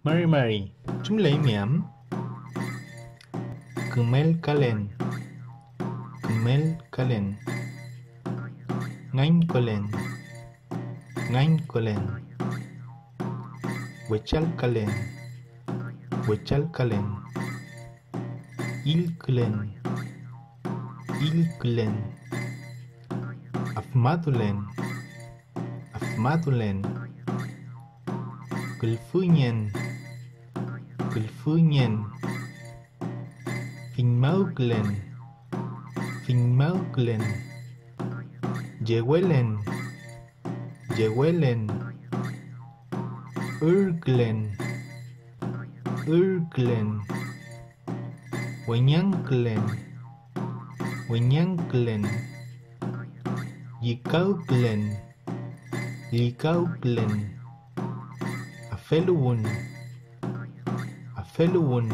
Mari Mari, chúng lấy miệng. Kemel kalen, Kemel kalen. Ngain kolen, Ngain kolen. Wechal kalen, Wechal kalen. Il klen. Afmatulen, Afmatulen. Kulfunyen, Kulfunyen. Finmauklen, Finmauklen. Yewelen, Yewelen. Urglen, Urglen. Wenyanklen, Wenyanklen. Yikauklen, Yikauklen. Afeluun, Afeluun.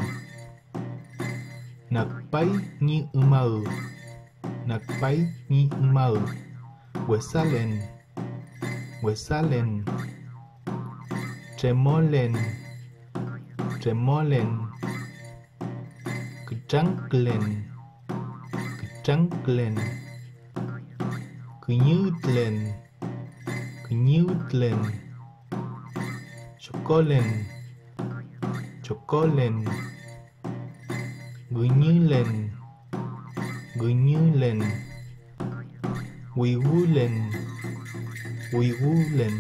Nakpai ni umau, Nakpai ni umau. Wesalen, Wesalen. Tremolen, Tremolen. Kchanklen, Kchanklen. Knyutlen, Knyutlen. Chokolen, Chokolen. Gunyulen, Gunyulen. Wiwulen, Wiwulen.